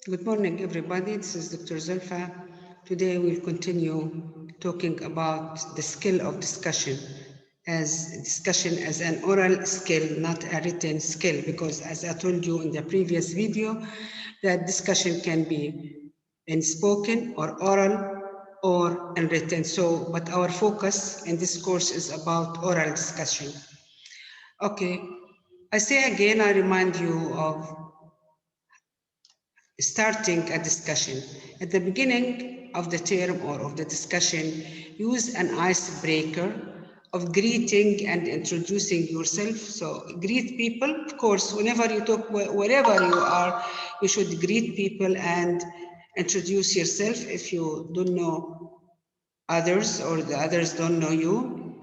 Good morning, everybody. This is Dr. Zulfa. Today we'll continue talking about the skill of discussion as an oral skill, not a written skill, because as I told you in the previous video, that discussion can be in spoken or oral or in written. So, but our focus in this course is about oral discussion. Okay, I say again, I remind you of starting a discussion. At the beginning of the term or of the discussion, use an icebreaker of greeting and introducing yourself. So greet people, of course, whenever you talk, wherever you are, you should greet people and introduce yourself if you don't know others or the others don't know you.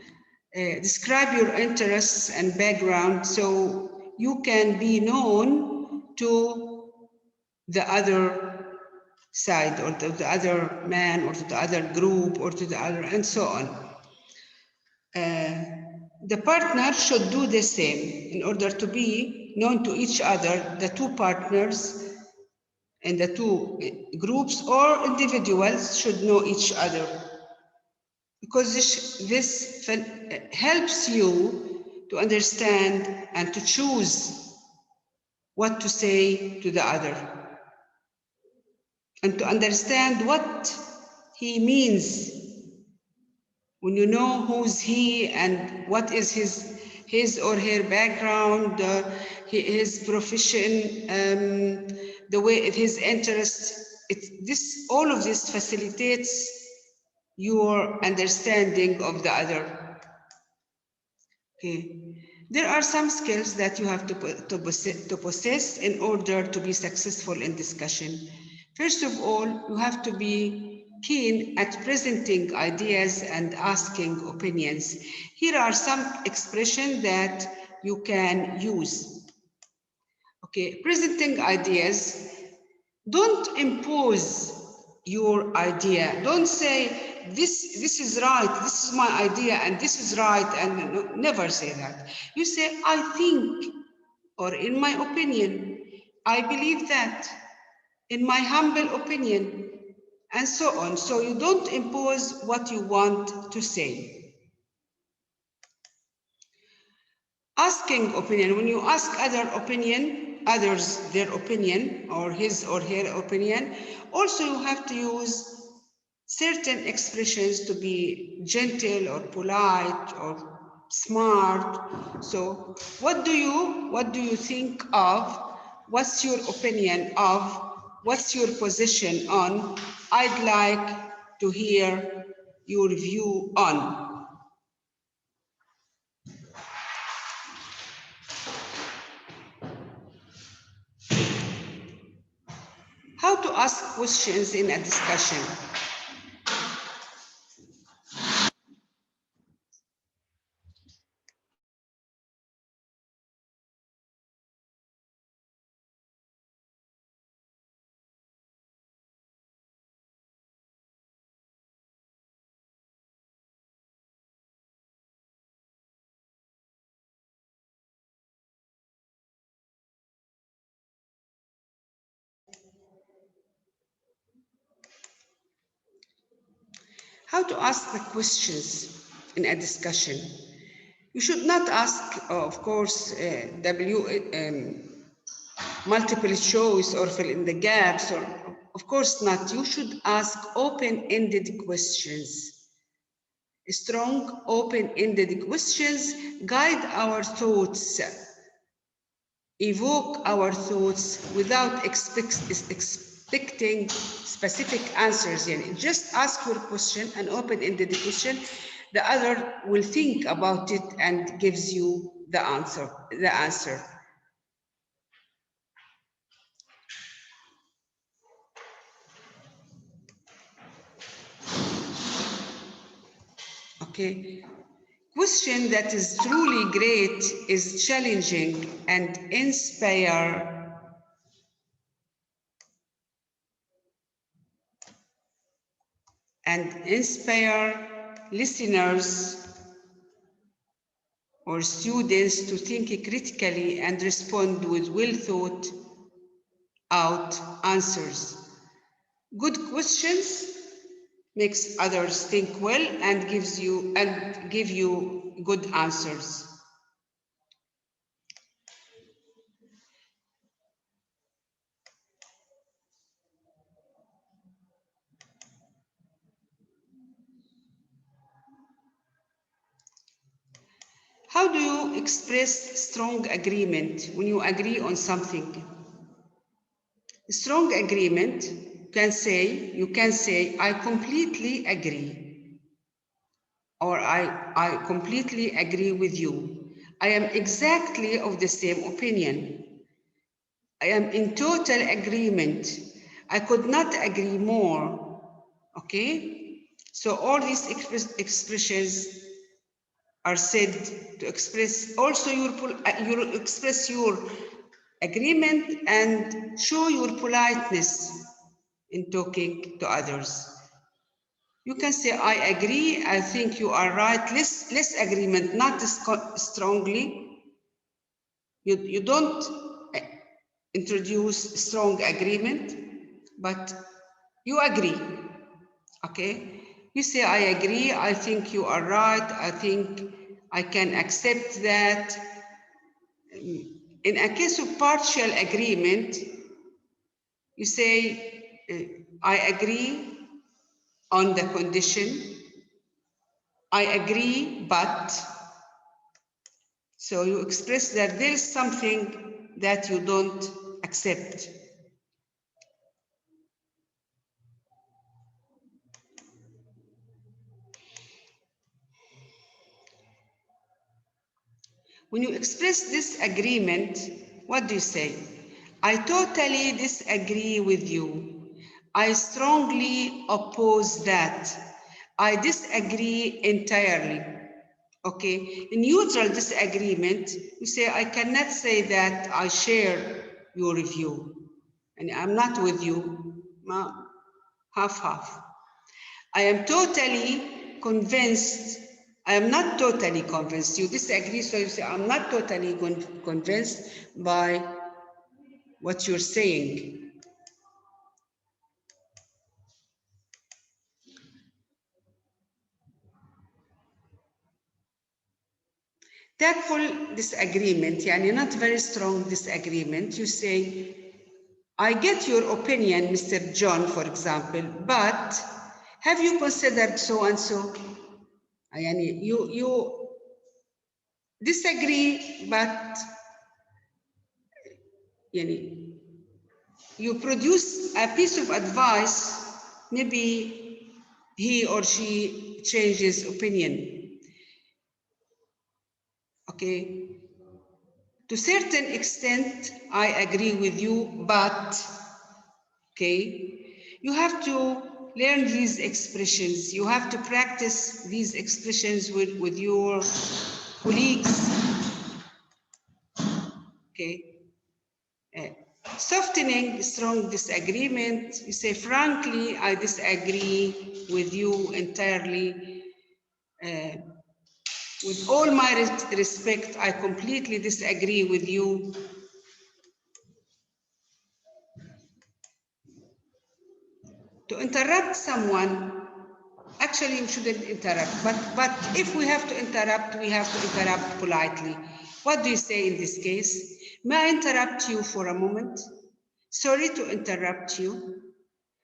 Describe your interests and background so you can be known to the other side or to the other man or to the other group or to the other and so on. The partner should do the same in order to be known to each other. The two partners in the two groups or individuals should know each other, because this helps you to understand and to choose what to say to the other, and to understand what he means. When you know who's he and what is his or her background, his profession, the way his interests, all of this facilitates your understanding of the other. Okay. There are some skills that you have to possess in order to be successful in discussion. First of all, you have to be keen at presenting ideas and asking opinions. Here are some expressions that you can use. Okay, presenting ideas. Don't impose your idea. Don't say, this is right, this is my idea, and this is right, and no, never say that. You say, I think, or in my opinion, I believe that, in my humble opinion, and so on. So you don't impose what you want to say. Asking opinion. When you ask others their opinion, or his or her opinion, also you have to use certain expressions to be gentle or polite or smart. So what do you think of? What's your opinion of? What's your position on? I'd like to hear your view on. How to ask questions in a discussion. How to ask the questions in a discussion. You should not ask, of course, multiple choice or fill in the gaps, or of course not. You should ask open-ended questions. Strong, open-ended questions guide our thoughts, evoke our thoughts without expecting specific answers. Just ask your question, an open-ended question. The other will think about it and gives you the answer. Okay. Question that is truly great is challenging and inspire listeners or students to think critically and respond with well thought out answers. Good questions makes others think well and give you good answers. How do you express strong agreement when you agree on something? Strong agreement, you can say, I completely agree, or I completely agree with you. I am exactly of the same opinion. I am in total agreement. I could not agree more. Okay? So all these expressions are said to express also you express your agreement and show your politeness in talking to others. You can say, I agree, I think you are right, less agreement, not strongly. You don't introduce strong agreement, but you agree, okay? You say, I agree, I think you are right, I think I can accept that. In a case of partial agreement, you say, I agree on the condition, I agree, but. So you express that there is something that you don't accept. When you express disagreement, what do you say? I totally disagree with you. I strongly oppose that. I disagree entirely. Okay, in neutral disagreement, you say, I cannot say that I share your view. And I'm not with you, half-half. I am totally convinced. I am not totally convinced. You disagree, so you say, I'm not totally convinced by what you're saying. Tactful disagreement, yani not very strong disagreement. You say, I get your opinion, Mr. John, for example, but have you considered so and so? Yani you disagree, but yani, you produce a piece of advice, maybe he or she changes opinion. Okay. To a certain extent, I agree with you, but, okay, you have to learn these expressions. You have to practice these expressions with your colleagues. Okay. Softening strong disagreement, you say, frankly, I disagree with you entirely. With all my respect, I completely disagree with you. To interrupt someone, actually you shouldn't interrupt, but if we have to interrupt, we have to interrupt politely. What do you say in this case? May I interrupt you for a moment? Sorry to interrupt you,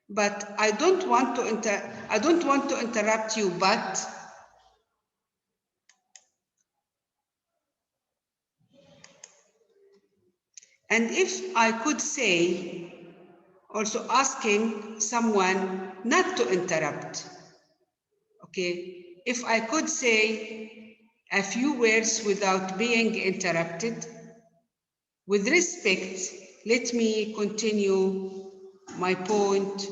but I don't want to interrupt you, but. And if I could say, also asking someone not to interrupt, okay? If I could say a few words without being interrupted, with respect, let me continue my point,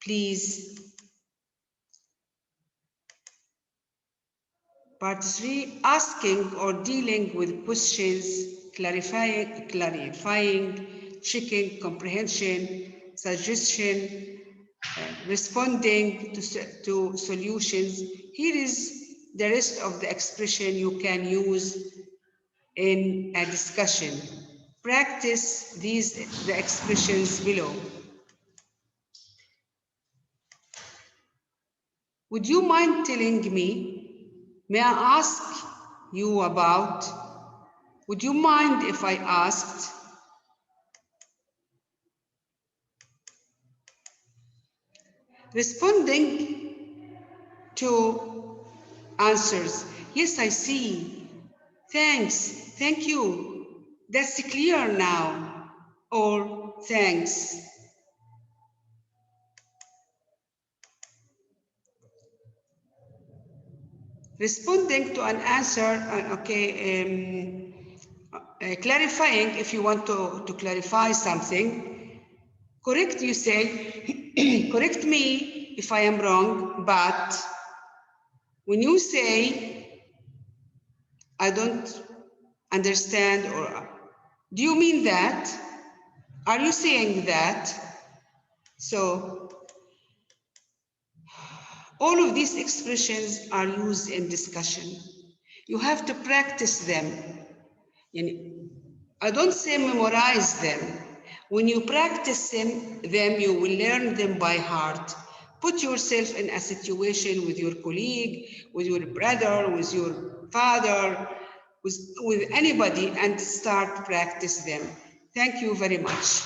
please. Part 3, asking or dealing with questions, clarifying, checking comprehension, suggestion, responding to solutions. Here is the rest of the expression you can use in a discussion. practice the expressions below. Would you mind telling me? May I ask you about? Would you mind if I asked? Responding to answers. Yes, I see. Thanks. Thank you. That's clear now. Or thanks. Responding to an answer, clarifying if you want to clarify something. Correct, you say, correct me if I am wrong, but when you say, I don't understand, or do you mean that? Are you saying that? So, all of these expressions are used in discussion. You have to practice them. I don't say memorize them. When you practice them, you will learn them by heart. Put yourself in a situation with your colleague, with your brother, with your father, with anybody, and start practice them. Thank you very much.